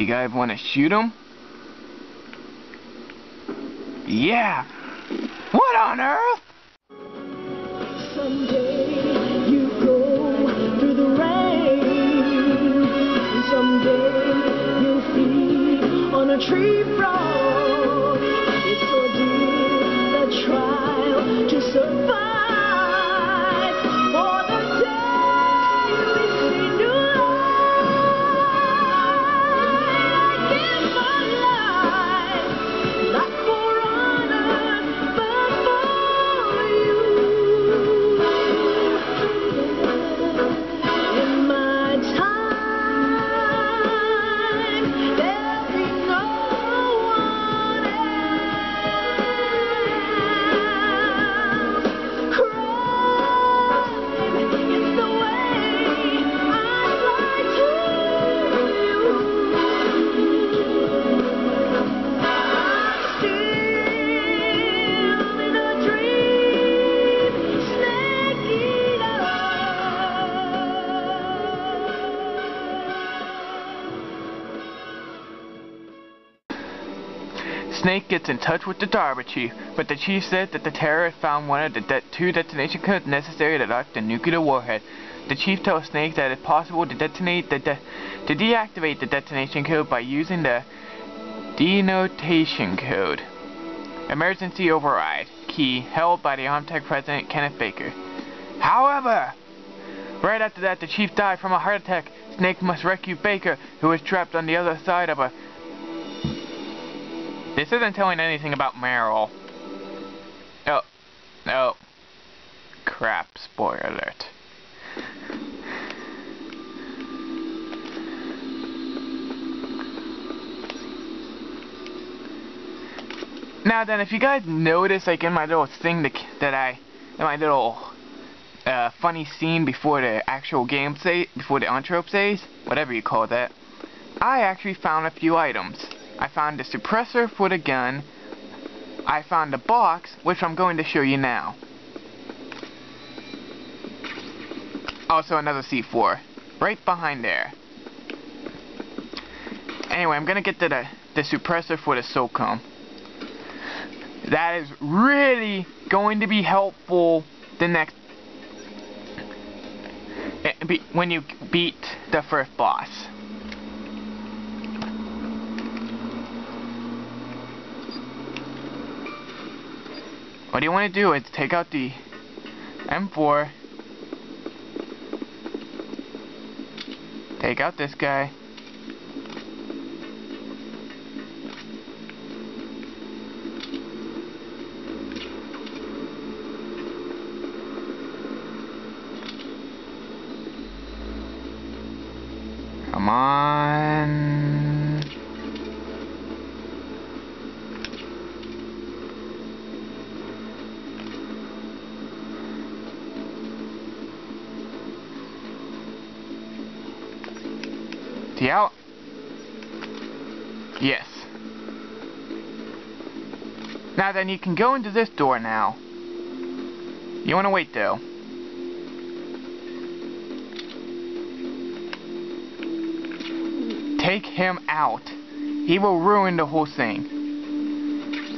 you guys want to shoot him? Yeah! What on earth? Someday you go through the rain. Someday you'll feed on a tree frog. It's ordeal, the trial to survive. For the day we see new life. Give my life, not for honor, but for you. In my time, there'll be no one else. Crime, it's the way I lie to you. I'm still in a dream, snake eater. Snake gets in touch with the Darby chief, but the chief says that the terrorists found one of the two detonation codes necessary to lock the nuclear warhead. The chief tells Snake that it's possible to deactivate the detonation code by using the denotation code. Emergency override key held by the Armtech president Kenneth Baker. However, right after that, the chief died from a heart attack. Snake must rescue Baker, who is trapped on the other side of a... This isn't telling anything about Meryl. Oh. Crap, spoiler alert. Now then, if you guys notice, like in my little thing in my little funny scene before the actual game before the intro says, whatever you call that, I actually found a few items. I found the suppressor for the gun. I found the box, which I'm going to show you now. Also another C4, right behind there. Anyway, I'm gonna get to the suppressor for the SOCOM. That is really going to be helpful when you beat the first boss. What you want to do is take out the M4, take out this guy, come on. He out? Yes. Now then, you can go into this door now. You want to wait though. Take him out. He will ruin the whole thing.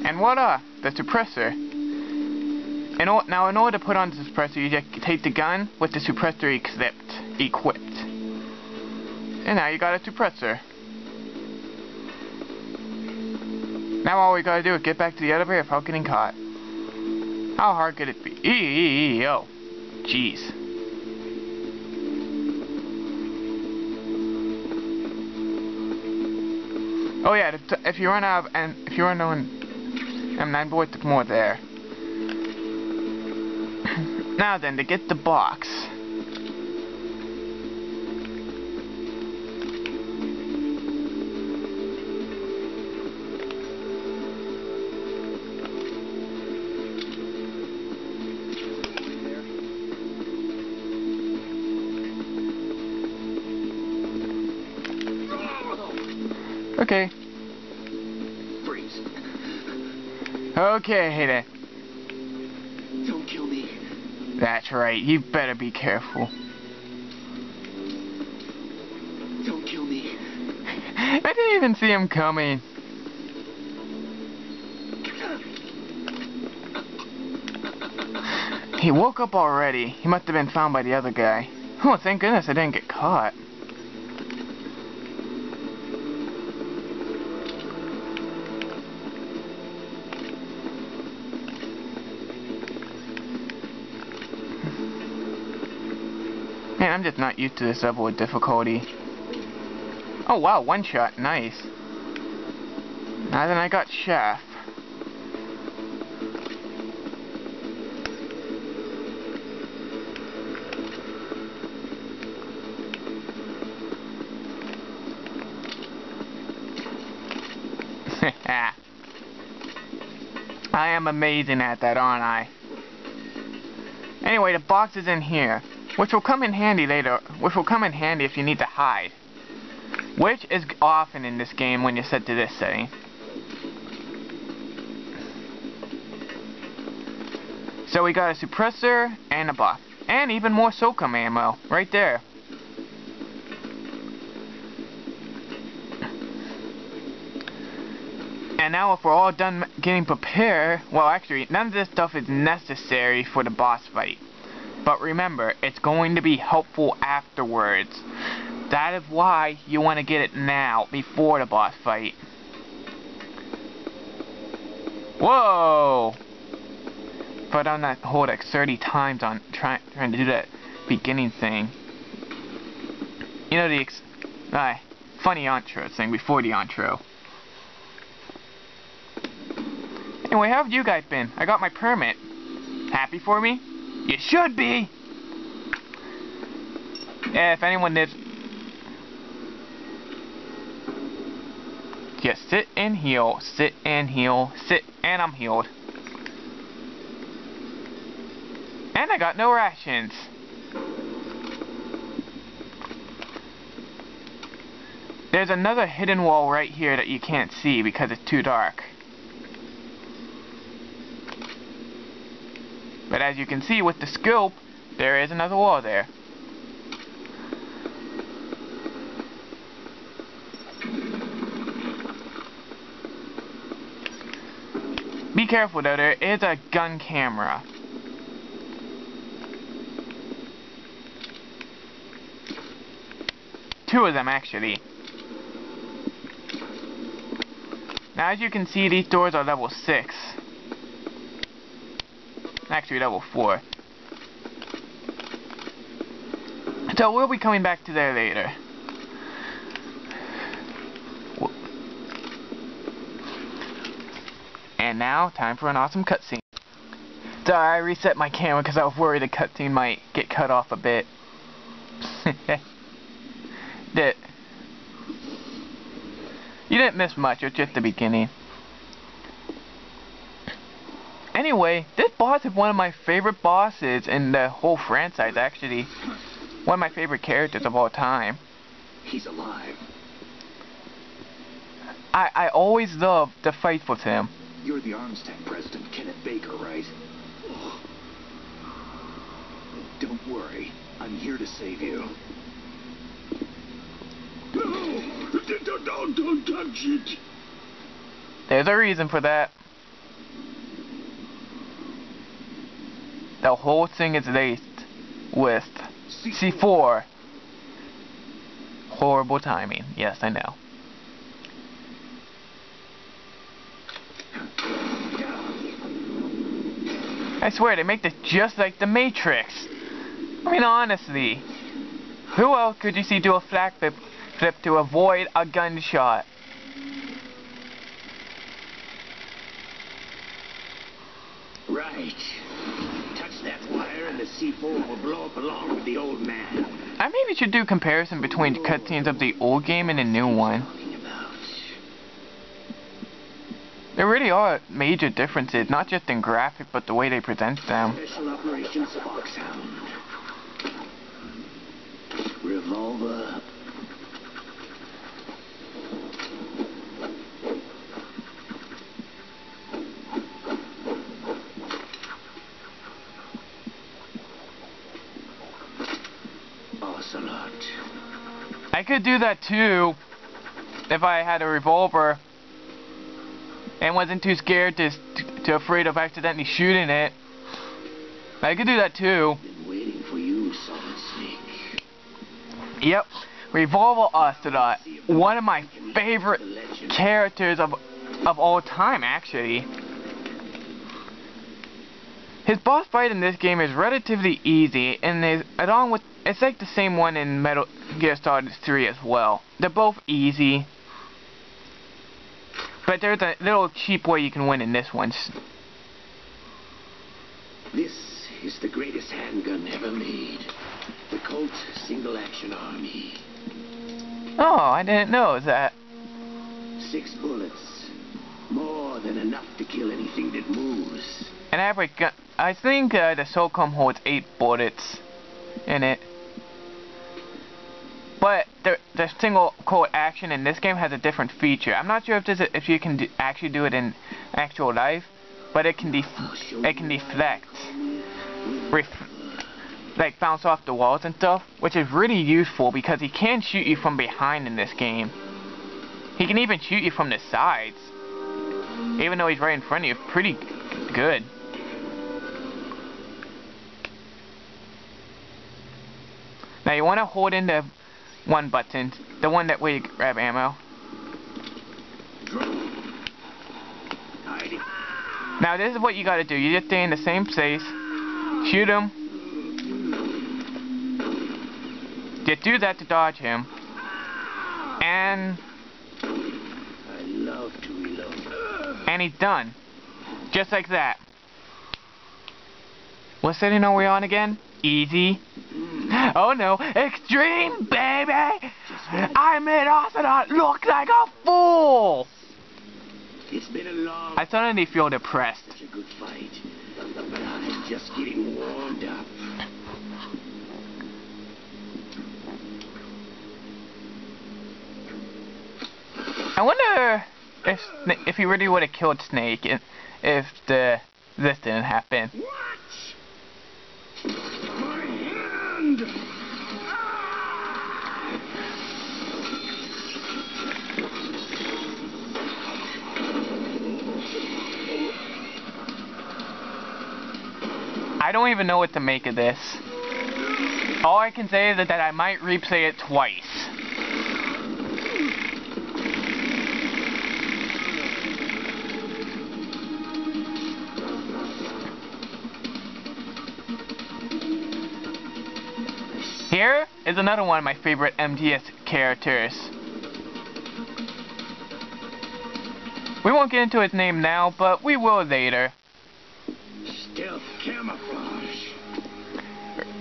And voila, the suppressor. Now in order to put on the suppressor, you just take the gun with the suppressor equipped. And now you got a suppressor. Now all we gotta do is get back to the elevator without getting caught. How hard could it be? Oh, jeez. Oh yeah, if you run out of M9 bullets, there's more there. Now then, to get the box. Okay. Freeze. Okay, then. Don't kill me. That's right. You better be careful. Don't kill me. I didn't can see him coming. He woke up already. He must have been found by the other guy. Oh, thank goodness I didn't get caught. Man, I'm just not used to this level of difficulty. Oh wow, one shot, nice. Now then I got Chef. I am amazing at that, aren't I? Anyway, the box is in here, which will come in handy later, which will come in handy if you need to hide. Which is often in this game when you're set to this setting. So we got a suppressor and a box. And even more SOCOM ammo, right there. And now if we're all done getting prepared, well actually, none of this stuff is necessary for the boss fight. But remember, it's going to be helpful afterwards. That is why you want to get it now, before the boss fight. Whoa! If I'd done that whole like 30 times on trying to do that beginning thing. You know the funny intro thing before the intro. Anyway, how have you guys been? I got my permit. Happy for me? You should be! Yeah, if anyone is... Just sit and heal, sit and heal, sit and I'm healed. And I got no rations. There's another hidden wall right here that you can't see because it's too dark. But as you can see with the scope, there is another wall there. Be careful though, there is a gun camera. Two of them actually. Now as you can see, these doors are level 6. Actually level 4. So we'll be coming back to there later. And now, time for an awesome cutscene. Sorry, I reset my camera because I was worried the cutscene might get cut off a bit. You didn't miss much, it was just the beginning. Anyway, this boss is one of my favorite bosses in the whole franchise, actually. One of my favorite characters of all time. He's alive. I always loved the fights with him. You're the Arms Tech President, Kenneth Baker, right? Don't worry. I'm here to save you. No! Don't touch it! There's a reason for that. The whole thing is laced with C4. Horrible timing. Yes, I know. I swear, they make this just like the Matrix. I mean, honestly. Who else could you see do a flak flip to avoid a gunshot? Right. Touch that wire and the C4 will blow up along with the old man. I maybe should do comparison between cutscenes of the old game and the new one. There really are major differences, not just in graphics, but the way they present them. Special Operations Foxhound. Revolver. Ocelot. I could do that too. if I had a revolver and wasn't too scared to afraid of accidentally shooting it. I could do that too. Been waiting for you, Solid Snake. Yep, Revolver Ocelot, one of my favorite characters of all time, actually. His boss fight in this game is relatively easy, and it's like the same one in Metal Gear Solid 3 as well. They're both easy, but there's a little cheap way you can win in this one. This is the greatest handgun ever made. The Colt Single Action Army. Oh, I didn't know that. 6 bullets. More than enough to kill anything that moves. And I think the SOCOM holds 8 bullets in it. But the single Colt action in this game has a different feature. I'm not sure if you can actually do it in actual life, but it can deflect, like bounce off the walls and stuff, which is really useful because he can shoot you from behind in this game. He can even shoot you from the sides, even though he's right in front of you. Pretty good. Now you want to hold in the one button, the one that where you grab ammo. Now this is what you gotta do. You just stay in the same place, shoot him. Just do that to dodge him, and I love to reload. And he's done, just like that. What setting are we on again? Easy. Oh no, extreme, baby! I made Ocelot look like a fool! It's been a long... I suddenly feel depressed. Such a good fight. But I'm just getting warmed up. I wonder if he really would have killed Snake if this didn't happen. Watch! My hand! I don't even know what to make of this. All I can say is that I might replay it twice. Here is another one of my favorite MGS characters. We won't get into his name now, but we will later. Stealth camouflage.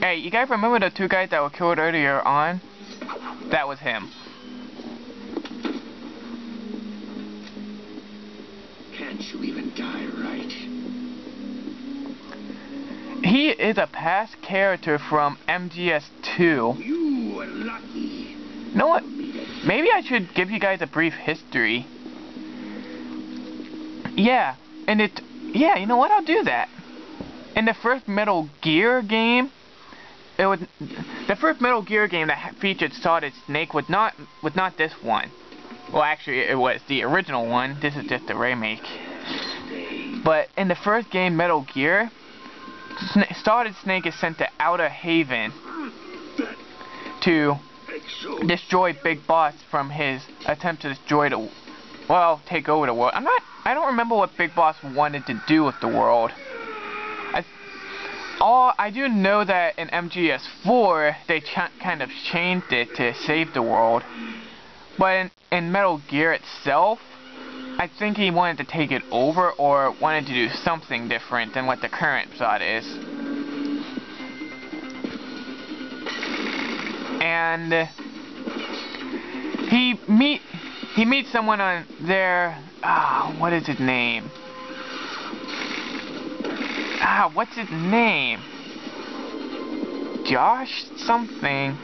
Hey, you guys remember the 2 guys that were killed earlier on? That was him. Can't you even die right? He is a past character from MGS2. You were lucky. You know what? Maybe I should give you guys a brief history. Yeah, you know what? I'll do that. In the first Metal Gear game, the first Metal Gear game that featured Solid Snake was not this one. Well, actually, it was the original one. This is just a remake. But in the first game, Metal Gear, Solid Snake is sent to Outer Haven to destroy Big Boss from his attempt to destroy take over the world. I don't remember what Big Boss wanted to do with the world. I do know that in MGS4 they kind of changed it to save the world, but in Metal Gear itself, I think he wanted to take it over or wanted to do something different than what the current plot is. And he meets someone on there. What is his name? What's his name? Josh something.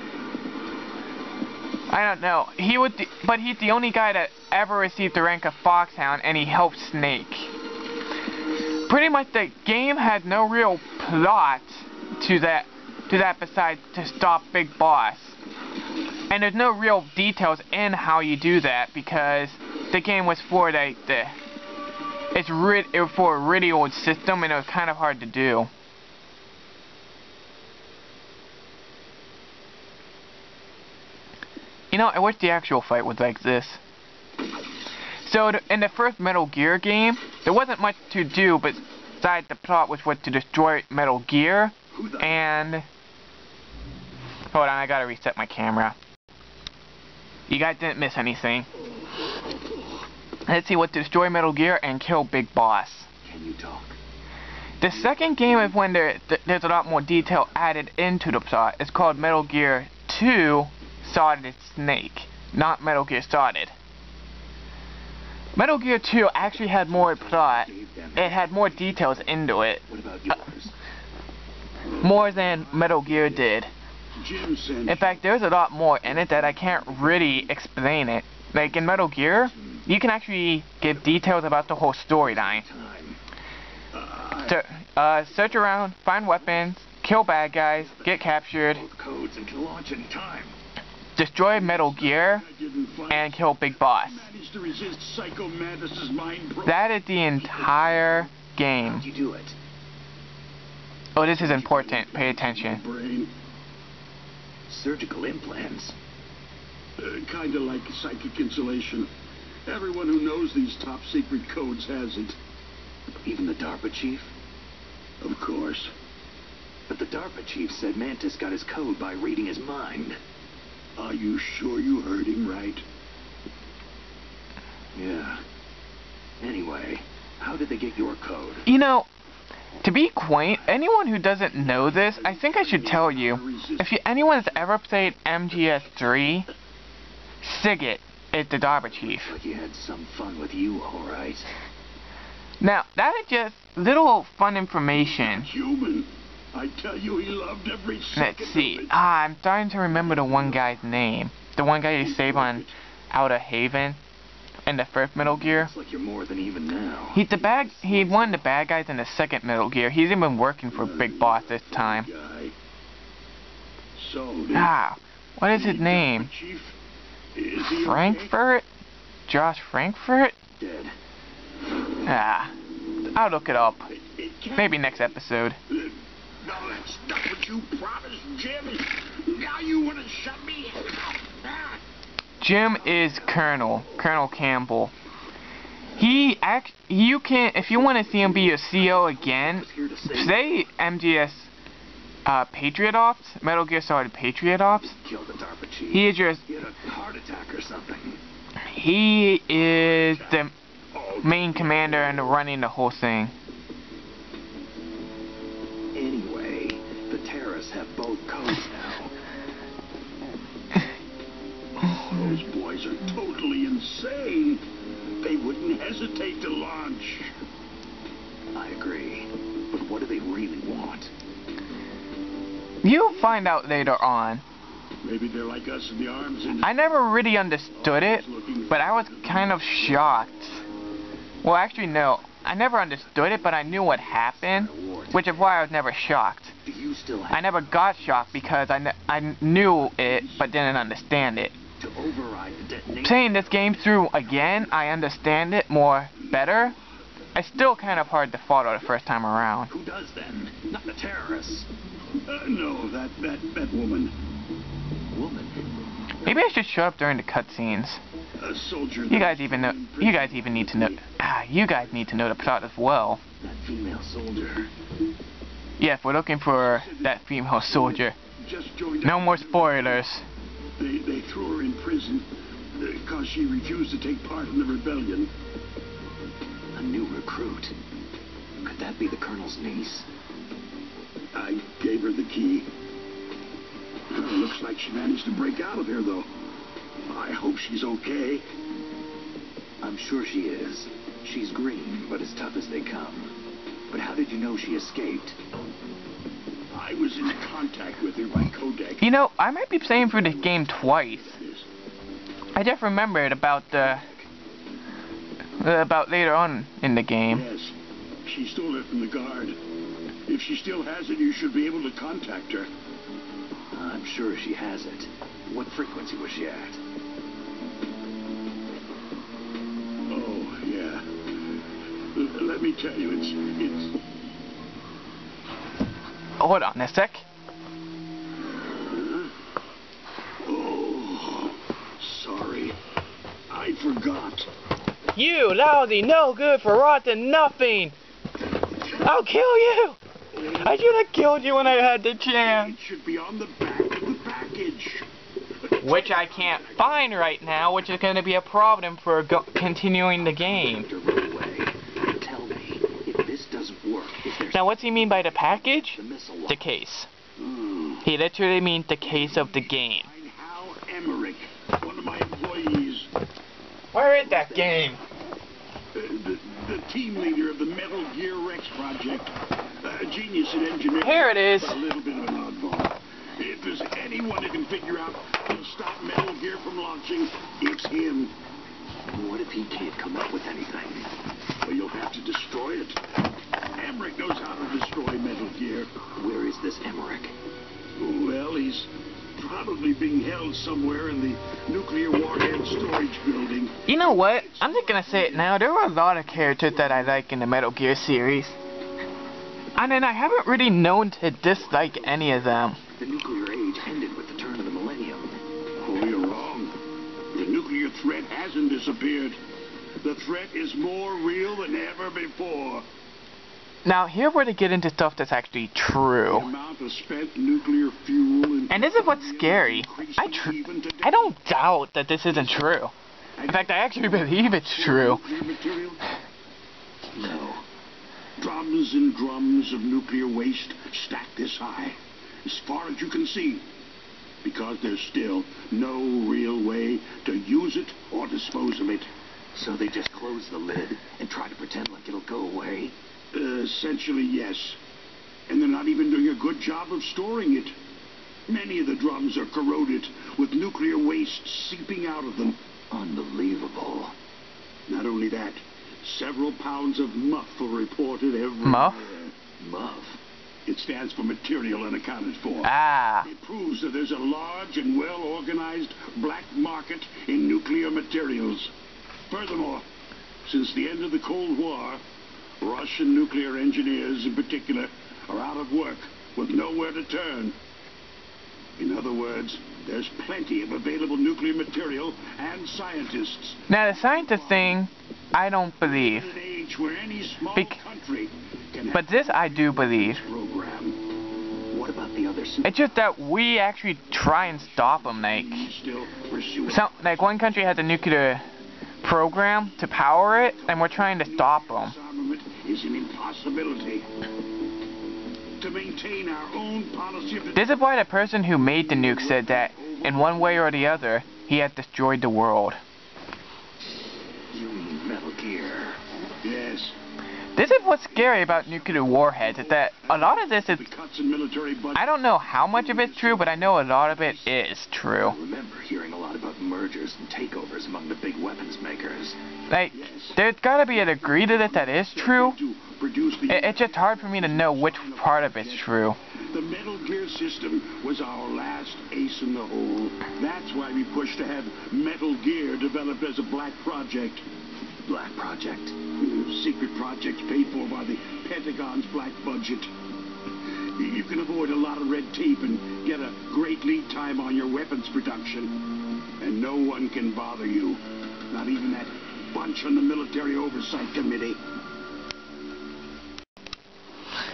I don't know. But he's the only guy that ever received the rank of Foxhound, and he helped Snake. Pretty much the game had no real plot to that besides to stop Big Boss. And there's no real details in how you do that because the game was for it was for a really old system and it was kind of hard to do. You know, I wish the actual fight was like this. So in the first Metal Gear game, there wasn't much to do besides the plot, which was to destroy Metal Gear. And hold on, I gotta reset my camera. You guys didn't miss anything. Let's see, what to destroy Metal Gear and kill Big Boss. Can you talk? The second game is when there's a lot more detail added into the plot. It's called Metal Gear 2 Solid Snake, not Metal Gear Solid. Metal Gear 2 actually had more plot. It had more details into it. What about yours? More than Metal Gear did. In fact, there's a lot more in it that I can't really explain it. Like in Metal Gear, you can actually give details about the whole storyline. Search around, find weapons, kill bad guys, get captured, Codes and can launch in time. destroy Metal Gear, and kill Big Boss. That is the entire game. How'd you do it? Oh, this is important. Pay attention. Brain. Surgical implants. Kinda like psychic insulation. Everyone who knows these top secret codes has it. Even the DARPA chief? Of course. But the DARPA chief said Mantis got his code by reading his mind. Are you sure you heard him right? Yeah. Anyway, how did they get your code? You know, to be quaint, anyone who doesn't know this, I think I should tell you. If anyone has ever played MGS3, Sigget is the DARPA chief. Like you had some fun with you, alright. Now, that is just little fun information. Human. I tell you, he loved every second. Let's see. of it. I'm starting to remember the one guy's name. The one guy you save on Outer Haven in the first Metal Gear. Looks like you're more than even now. He's one of the bad guys in the second Metal Gear. He's even working for Big Boss this time. Guy. So, What is his name? Chief, is he Frankfurt? Josh Frankfurt? Dead. I'll look it up. okay? It can't Maybe next episode. Now that's not what you promised, Jim. Now you want to shut me out. Jim is Colonel Campbell. You can, if you want to see him be a CO again, say MGS Patriot Ops, Metal Gear Solid Patriot Ops. Killed the DARPA chief. He is just, He had a heart attack or something. he is the main commander and running the whole thing. Anyway, the terrorists have both codes now. Those boys are totally insane. They wouldn't hesitate to launch. I agree. But what do they really want? You'll find out later on. Maybe they're like us in the arms industry. I never really understood it, but I was kind of shocked. Well, actually, no. I never understood it, but I knew what happened, which is why I was never shocked. Do you still have I never got shocked because I knew it, but didn't understand it. to override the detonation? Playing this game through again, I understand it more better. It's still kind of hard to follow the first time around. Who does then? Not the terrorists. No, that woman. Woman. Maybe I should show up during the cutscenes. A soldier. You guys even know. You guys even need to know. You guys need to know the plot as well. That female soldier. Yeah, if we're looking for that female soldier. Just joined No up. more spoilers. They threw her in prison because she refused to take part in the rebellion. A new recruit. Could that be the colonel's niece? I gave her the key. Looks like she managed to break out of here, though. I hope she's okay. I'm sure she is. She's green, but as tough as they come. But how did you know she escaped? I was in contact with her by codec. You know, I might be playing through this game twice. I just remembered about later on in the game. Yes, she stole it from the guard. If she still has it, you should be able to contact her. I'm sure she has it. What frequency was she at? Oh, yeah. Let me tell you, it's... Hold on a sec. Oh, sorry. I forgot. You lousy, no good for rotten nothing! I'll kill you! I should have killed you when I had the chance! It should be on the back of the package. Which I can't find right now, which is going to be a problem for continuing the game. Tell me, if this doesn't work, is there Now what's he mean by the package? the missile The lock? case. He literally means the case of the game. I'm Hal Emmerich, one of my employees. Where is that game? The team leader of the Metal Gear Rex project. A genius in engineering. Here it is. But a little bit of an oddball. If there's anyone who can figure out how to stop Metal Gear from launching, it's him. What if he can't come up with anything? Well, you'll have to destroy it. Emmerich knows how to destroy Metal Gear. Where is this Emmerich? Well, he's probably being held somewhere in the nuclear warhead storage building. You know what? I'm just gonna say it now. There were a lot of characters that I like in the Metal Gear series. And then I haven't really known to dislike any of them. The nuclear age ended with the turn of the millennium. Oh, you're wrong. The nuclear threat hasn't disappeared. The threat is more real than ever before. Now, here we're to get into stuff that's actually The true. amount of spent nuclear fuel And this is what's scary. I don't doubt that this isn't true. In fact, I actually believe it's true. No. Drums and drums of nuclear waste stacked this high, as far as you can see, because there's still no real way to use it or dispose of it. So they just close the lid and try to pretend like it'll go away? Essentially, yes. And they're not even doing a good job of storing it. Many of the drums are corroded, with nuclear waste seeping out of them. Unbelievable. Not only that, several pounds of muff are reported every Muff? year. Muff. It stands for material unaccounted for. Ah. It proves that there's a large and well-organized black market in nuclear materials. Furthermore, since the end of the Cold War, Russian nuclear engineers in particular are out of work with nowhere to turn. In other words, there's plenty of available nuclear material and scientists. Now, the scientist thing, I don't believe. In an age where any small Bec- country can have But this I do believe. Mm. a program. What about the other super... It's just that we actually try and stop them, like... We still pursue it. Like, one country has a nuclear program to power it, and we're trying to stop them. Disarmament is an impossibility. To maintain our own policy of... This is why the person who made the nuke said that, in one way or the other, he had destroyed the world. You mean Metal Gear? Yes. This is what's scary about nuclear warheads, is that a lot of this is... The cuts in military budget. I don't know how much of it's true, but I know a lot of it is true. I remember hearing a lot about mergers and takeovers among the big weapons makers. Like, there's gotta be a degree to it that is true. To produce the... It's just hard for me to know which part of it's true. The Metal Gear system was our last ace in the hole. That's why we pushed to have Metal Gear developed as a black project. Black Project. Secret projects paid for by the Pentagon's black budget. You can avoid a lot of red tape and get a great lead time on your weapons production. And no one can bother you. Not even that bunch on the Military Oversight Committee.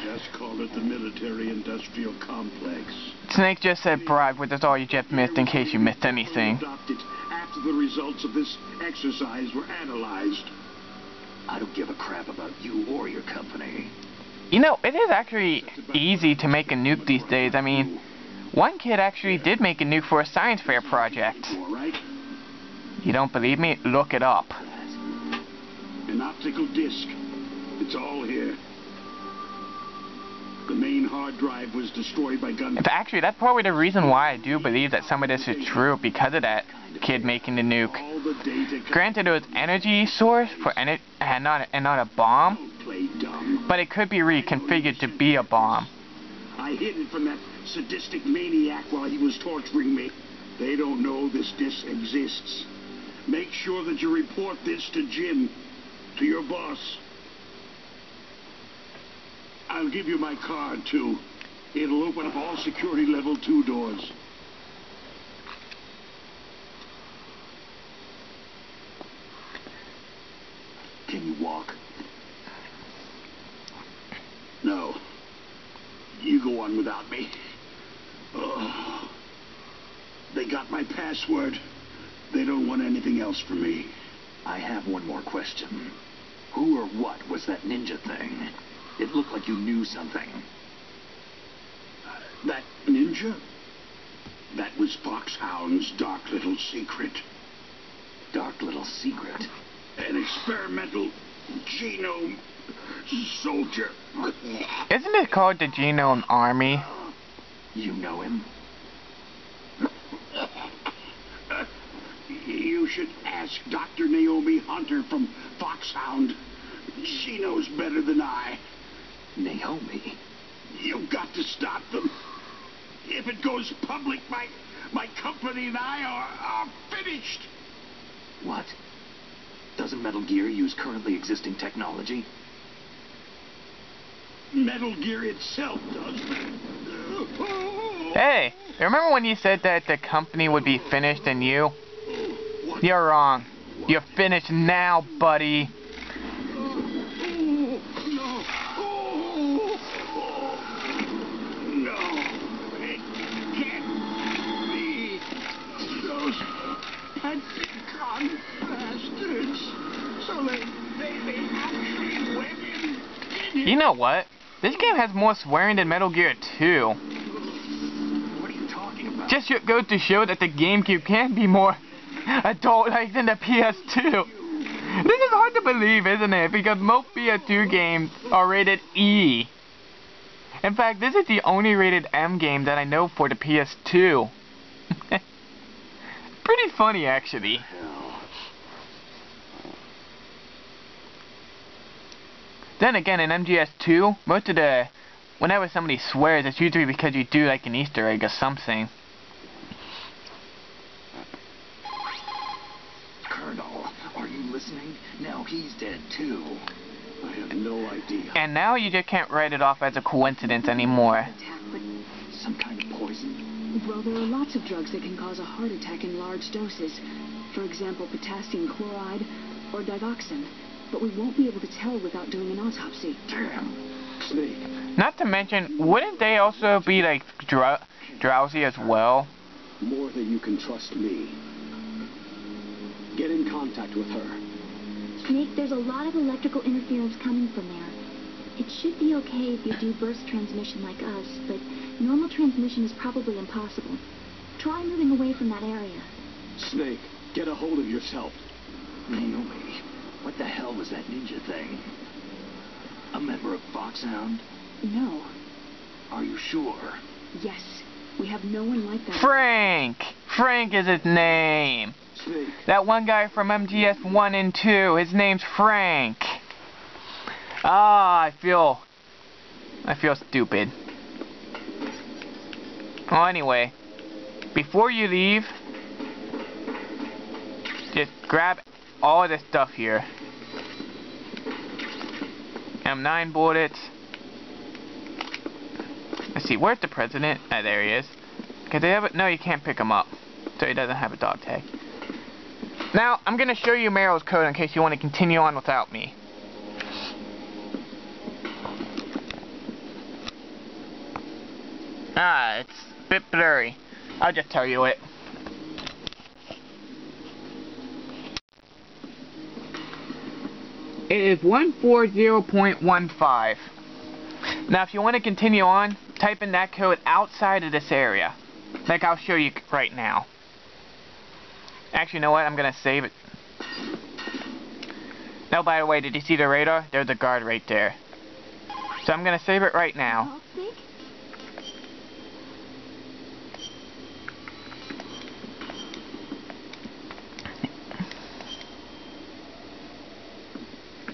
Just call it the Military-Industrial Complex. Snake just said bribe, which is all you just missed in case you missed anything. Adopted after the results of this exercise were analyzed. I don't give a crap about you or your company. You know, it is actually easy to make a nuke these days. I mean, one kid actually did make a nuke for a science fair project. All right? You don't believe me? Look it up. An optical disc. It's all here. The main hard drive was destroyed by gun. Actually, that's probably the reason why I do believe that some of this is true, because of that kid making the nuke. All the data. Granted, it was energy source for and not a bomb, Don't play dumb. but it could be reconfigured to be a bomb. I hid it from that sadistic maniac while he was torturing me. They don't know this disc exists. Make sure that you report this to Jim, to your boss. I'll give you my card, too. It'll open up all security level 2 doors. Can you walk? No. You go on without me. Oh. They got my password. They don't want anything else from me. I have one more question. Who or what was that ninja thing? It looked like you knew something. That ninja? That was Foxhound's dark little secret. Dark little secret? An experimental genome soldier. Isn't it called the G.U.N Army? You know him? You should ask Dr. Naomi Hunter from Foxhound. She knows better than I. Naomi? You've got to stop them. If it goes public, my company and I are finished. What? Doesn't Metal Gear use currently existing technology? Metal Gear itself does. Hey, remember when you said that the company would be finished and you? You're wrong. You're finished now, buddy. You know what? This game has more swearing than Metal Gear 2. What are you talking about? Just goes to show that the GameCube can be more adult-like than the PS2. This is hard to believe, isn't it? Because most PS2 games are rated E. In fact, this is the only rated M game that I know for the PS2. Pretty funny, actually. Then again, in MGS2, whenever somebody swears, it's usually because you do like an Easter egg or something. Colonel, are you listening? Now he's dead too. I have no idea. And now you just can't write it off as a coincidence anymore. Some kind of poison? Well, there are lots of drugs that can cause a heart attack in large doses. For example, potassium chloride or digoxin. But we won't be able to tell without doing an autopsy. Damn. Snake. Not to mention, wouldn't they also be like drowsy as well? More than you can trust me. Get in contact with her. Snake, there's a lot of electrical interference coming from there. It should be okay if you do burst transmission like us, but normal transmission is probably impossible. Try moving away from that area. Snake, get a hold of yourself. Naomi, what the hell was that ninja thing? A member of Foxhound? No. Are you sure? Yes. We have no one like that. Frank! Frank is his name. Snake. That one guy from MGS 1 and 2, his name's Frank. Ah, I feel stupid. Well, anyway, before you leave, just grab all of this stuff here. M9 bullets. Let's see, where's the president? Ah, there he is. Cause they have it. No, you can't pick him up, so he doesn't have a dog tag. Now, I'm gonna show you Meryl's code in case you want to continue on without me. Ah, it's a bit blurry. I'll just tell you it. It is 140.15. Now, if you want to continue on, type in that code outside of this area. Like I'll show you right now. Actually, you know what? I'm going to save it. Now, by the way, did you see the radar? There's a guard right there. So I'm going to save it right now. Snake?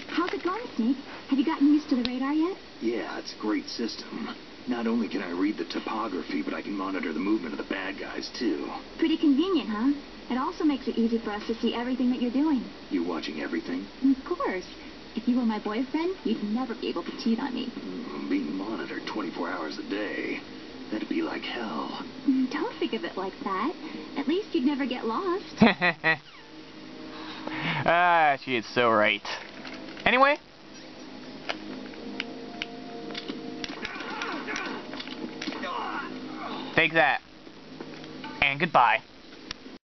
How's it going, Snake? Have you gotten used to the radar yet? Yeah, it's a great system. Not only can I read the topography, but I can monitor the movement of the bad guys, too. Pretty convenient, huh? It also makes it easy for us to see everything that you're doing. You watching everything? Of course. If you were my boyfriend, you'd never be able to cheat on me. Being monitored 24 hours a day. That'd be like hell. Don't think of it like that. At least you'd never get lost. Ah, she is so right. Anyway. Take that. And goodbye.